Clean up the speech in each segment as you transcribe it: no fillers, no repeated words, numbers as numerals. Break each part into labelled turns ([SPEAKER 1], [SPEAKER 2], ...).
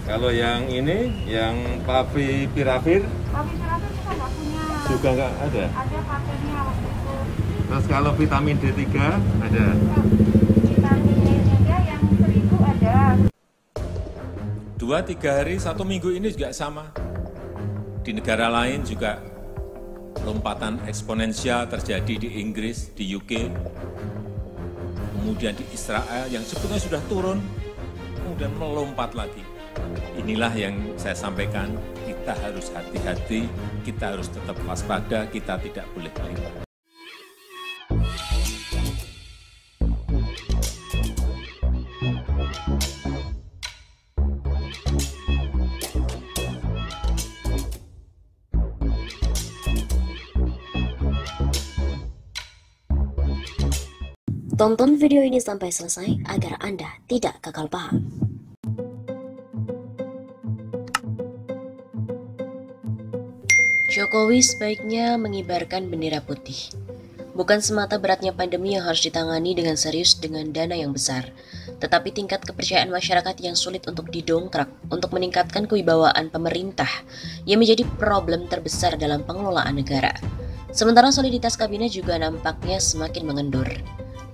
[SPEAKER 1] Kalau yang ini, yang Favipiravir
[SPEAKER 2] Favipiravir kita nggak punya.
[SPEAKER 1] juga nggak ada.
[SPEAKER 2] Ada pakainya waktu itu.
[SPEAKER 1] Terus kalau vitamin D3 ada.
[SPEAKER 2] Vitamin D3 yang 1000 ada.
[SPEAKER 3] 2-3 hari, 1 minggu ini juga sama. Di negara lain juga lompatan eksponensial terjadi di Inggris, di UK, kemudian di Israel yang sebetulnya sudah turun, kemudian melompat lagi. Inilah yang saya sampaikan, kita harus hati-hati, kita harus tetap waspada, kita tidak boleh keliru.
[SPEAKER 4] Tonton video ini sampai selesai agar Anda tidak gagal paham. Jokowi sebaiknya mengibarkan bendera putih. Bukan semata beratnya pandemi yang harus ditangani dengan serius dengan dana yang besar, tetapi tingkat kepercayaan masyarakat yang sulit untuk didongkrak untuk meningkatkan kewibawaan pemerintah yang menjadi problem terbesar dalam pengelolaan negara. Sementara soliditas kabinet juga nampaknya semakin mengendur.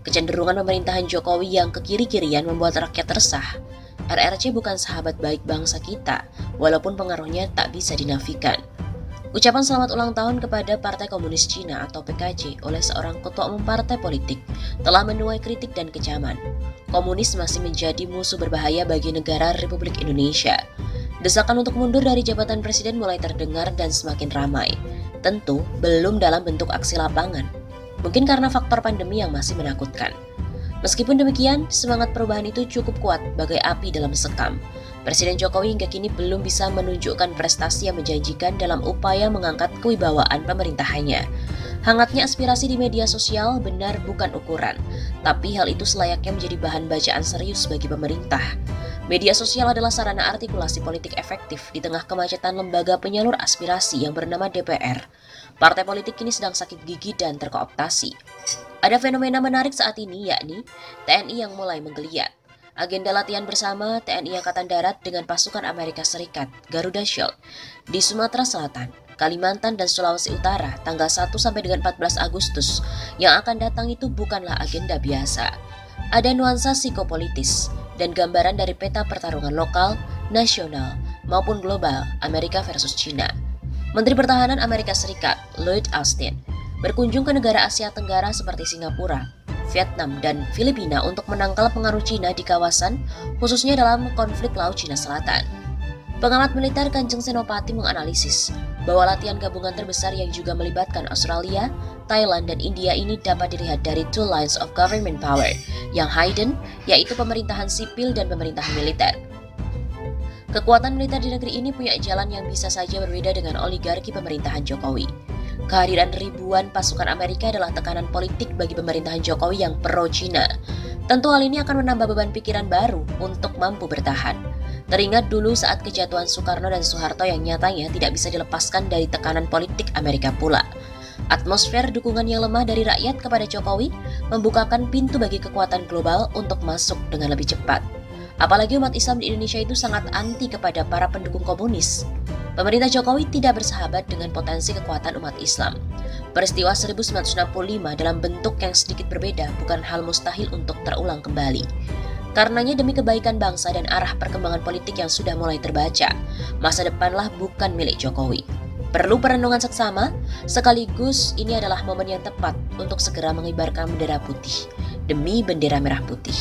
[SPEAKER 4] Kecenderungan pemerintahan Jokowi yang kekiri-kirian membuat rakyat resah. RRC bukan sahabat baik bangsa kita, walaupun pengaruhnya tak bisa dinafikan. Ucapan selamat ulang tahun kepada Partai Komunis Cina atau PKC oleh seorang ketua umum partai politik telah menuai kritik dan kecaman. Komunis masih menjadi musuh berbahaya bagi negara Republik Indonesia. Desakan untuk mundur dari jabatan presiden mulai terdengar dan semakin ramai. Tentu belum dalam bentuk aksi lapangan. Mungkin karena faktor pandemi yang masih menakutkan. Meskipun demikian, semangat perubahan itu cukup kuat bagai api dalam sekam. Presiden Jokowi hingga kini belum bisa menunjukkan prestasi yang menjanjikan dalam upaya mengangkat kewibawaan pemerintahannya. Hangatnya aspirasi di media sosial benar bukan ukuran, tapi hal itu selayaknya menjadi bahan bacaan serius bagi pemerintah. Media sosial adalah sarana artikulasi politik efektif di tengah kemacetan lembaga penyalur aspirasi yang bernama DPR. Partai politik kini sedang sakit gigi dan terkooptasi. Ada fenomena menarik saat ini, yakni TNI yang mulai menggeliat. Agenda latihan bersama TNI Angkatan Darat dengan pasukan Amerika Serikat, Garuda Shield, di Sumatera Selatan, Kalimantan, dan Sulawesi Utara tanggal 1 sampai dengan 14 Agustus yang akan datang itu bukanlah agenda biasa. Ada nuansa psikopolitis dan gambaran dari peta pertarungan lokal, nasional, maupun global Amerika versus China. Menteri Pertahanan Amerika Serikat, Lloyd Austin, berkunjung ke negara Asia Tenggara seperti Singapura, Vietnam, dan Filipina untuk menangkal pengaruh Cina di kawasan, khususnya dalam konflik Laut Cina Selatan. Pengamat militer Kanjeng Senopati menganalisis bahwa latihan gabungan terbesar yang juga melibatkan Australia, Thailand, dan India ini dapat dilihat dari two lines of government power yang hidden, yaitu pemerintahan sipil dan pemerintahan militer. Kekuatan militer di negeri ini punya jalan yang bisa saja berbeda dengan oligarki pemerintahan Jokowi. Kehadiran ribuan pasukan Amerika adalah tekanan politik bagi pemerintahan Jokowi yang pro-Cina. Tentu hal ini akan menambah beban pikiran baru untuk mampu bertahan. Teringat dulu saat kejatuhan Soekarno dan Soeharto yang nyatanya tidak bisa dilepaskan dari tekanan politik Amerika pula. Atmosfer dukungan yang lemah dari rakyat kepada Jokowi membukakan pintu bagi kekuatan global untuk masuk dengan lebih cepat. Apalagi umat Islam di Indonesia itu sangat anti kepada para pendukung komunis. Pemerintah Jokowi tidak bersahabat dengan potensi kekuatan umat Islam. Peristiwa 1965 dalam bentuk yang sedikit berbeda bukan hal mustahil untuk terulang kembali. Karenanya demi kebaikan bangsa dan arah perkembangan politik yang sudah mulai terbaca, masa depanlah bukan milik Jokowi. Perlu perenungan seksama, sekaligus ini adalah momen yang tepat untuk segera mengibarkan bendera putih demi bendera merah putih.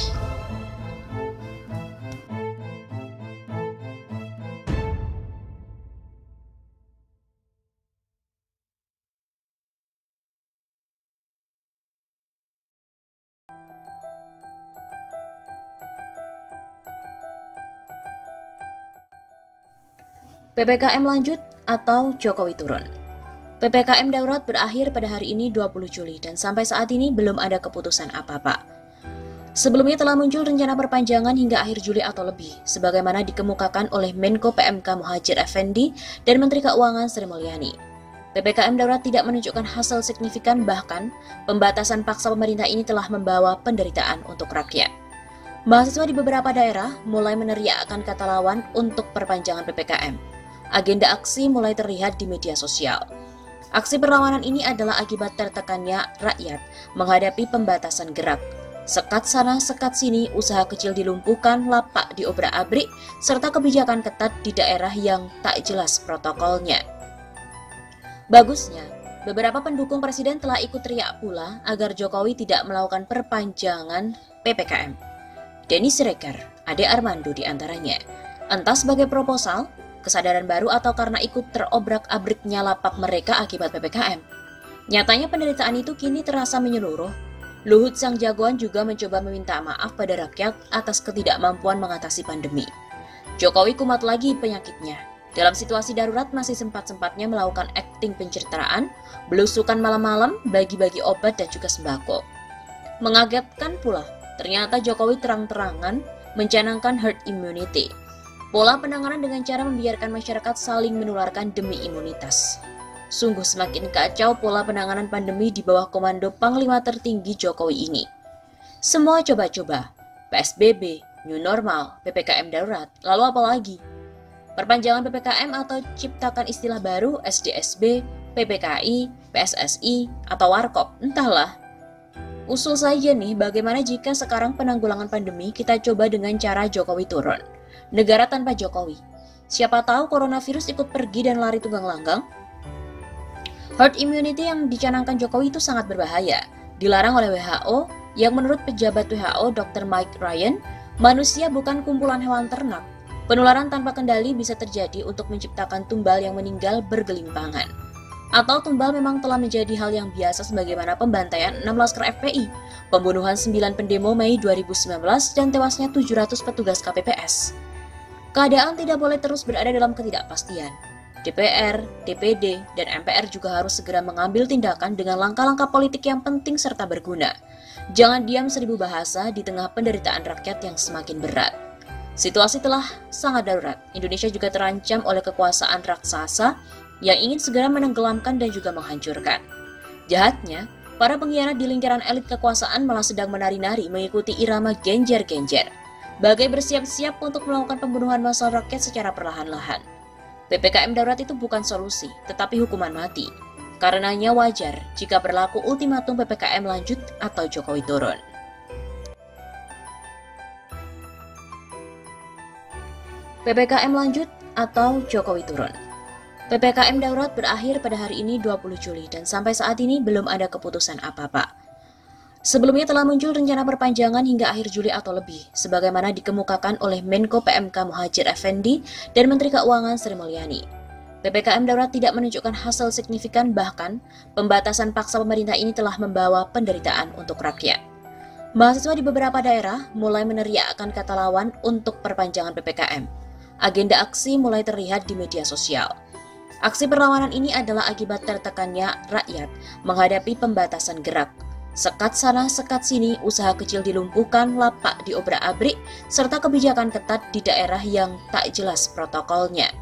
[SPEAKER 4] PPKM lanjut atau Jokowi turun. PPKM darurat berakhir pada hari ini 20 Juli dan sampai saat ini belum ada keputusan apa-apa. Sebelumnya telah muncul rencana perpanjangan hingga akhir Juli atau lebih, sebagaimana dikemukakan oleh Menko PMK Muhadjir Effendi dan Menteri Keuangan Sri Mulyani. PPKM darurat tidak menunjukkan hasil signifikan, bahkan pembatasan paksa pemerintah ini telah membawa penderitaan untuk rakyat. Mahasiswa di beberapa daerah mulai meneriakkan kata lawan untuk perpanjangan PPKM. Agenda aksi mulai terlihat di media sosial. Aksi perlawanan ini adalah akibat tertekannya rakyat menghadapi pembatasan gerak. Sekat sana, sekat sini, usaha kecil dilumpuhkan, lapak diobrak-abrik, serta kebijakan ketat di daerah yang tak jelas protokolnya. Bagusnya, beberapa pendukung presiden telah ikut teriak pula agar Jokowi tidak melakukan perpanjangan PPKM. Denny Siregar, Ade Armando diantaranya, entah sebagai proposal, kesadaran baru atau karena ikut terobrak-abriknya lapak mereka akibat PPKM. Nyatanya penderitaan itu kini terasa menyeluruh. Luhut sang jagoan juga mencoba meminta maaf pada rakyat atas ketidakmampuan mengatasi pandemi. Jokowi kumat lagi penyakitnya. Dalam situasi darurat masih sempat-sempatnya melakukan akting pencitraan, belusukan malam-malam, bagi-bagi obat dan juga sembako. Mengagetkan pula, ternyata Jokowi terang-terangan mencanangkan herd immunity. Pola penanganan dengan cara membiarkan masyarakat saling menularkan demi imunitas. Sungguh semakin kacau pola penanganan pandemi di bawah komando Panglima tertinggi Jokowi ini. Semua coba-coba, PSBB, New Normal, PPKM darurat, lalu apa lagi? Perpanjangan PPKM atau ciptakan istilah baru SDSB, PPKI, PSSI, atau Warkop, entahlah. Usul saja nih, bagaimana jika sekarang penanggulangan pandemi kita coba dengan cara Jokowi turun? Negara tanpa Jokowi. Siapa tahu coronavirus ikut pergi dan lari tunggang langgang? Herd immunity yang dicanangkan Jokowi itu sangat berbahaya, dilarang oleh WHO yang menurut pejabat WHO Dr. Mike Ryan, manusia bukan kumpulan hewan ternak. Penularan tanpa kendali bisa terjadi untuk menciptakan tumbal yang meninggal bergelimpangan. Atau tumbal memang telah menjadi hal yang biasa sebagaimana pembantaian 6 laskar FPI, pembunuhan 9 pendemo Mei 2019 dan tewasnya 700 petugas KPPS. Keadaan tidak boleh terus berada dalam ketidakpastian. DPR, DPD, dan MPR juga harus segera mengambil tindakan dengan langkah-langkah politik yang penting serta berguna. Jangan diam 1000 bahasa di tengah penderitaan rakyat yang semakin berat. Situasi telah sangat darurat. Indonesia juga terancam oleh kekuasaan raksasa yang ingin segera menenggelamkan dan juga menghancurkan. Jahatnya, para pengkhianat di lingkaran elit kekuasaan malah sedang menari-nari mengikuti irama genjer-genjer, bagai bersiap-siap untuk melakukan pembunuhan massal rakyat secara perlahan-lahan. PPKM darurat itu bukan solusi, tetapi hukuman mati. Karenanya wajar jika berlaku ultimatum PPKM lanjut atau Jokowi turun. PPKM lanjut atau Jokowi turun. PPKM darurat berakhir pada hari ini 20 Juli dan sampai saat ini belum ada keputusan apa-apa. Sebelumnya telah muncul rencana perpanjangan hingga akhir Juli atau lebih, sebagaimana dikemukakan oleh Menko PMK Muhadjir Effendi dan Menteri Keuangan Sri Mulyani. PPKM darurat tidak menunjukkan hasil signifikan, bahkan pembatasan paksa pemerintah ini telah membawa penderitaan untuk rakyat. Mahasiswa di beberapa daerah mulai meneriakkan kata lawan untuk perpanjangan PPKM. Agenda aksi mulai terlihat di media sosial. Aksi perlawanan ini adalah akibat tertekannya rakyat menghadapi pembatasan gerak. Sekat sana, sekat sini, usaha kecil dilumpuhkan, lapak diobrak-abrik, serta kebijakan ketat di daerah yang tak jelas protokolnya.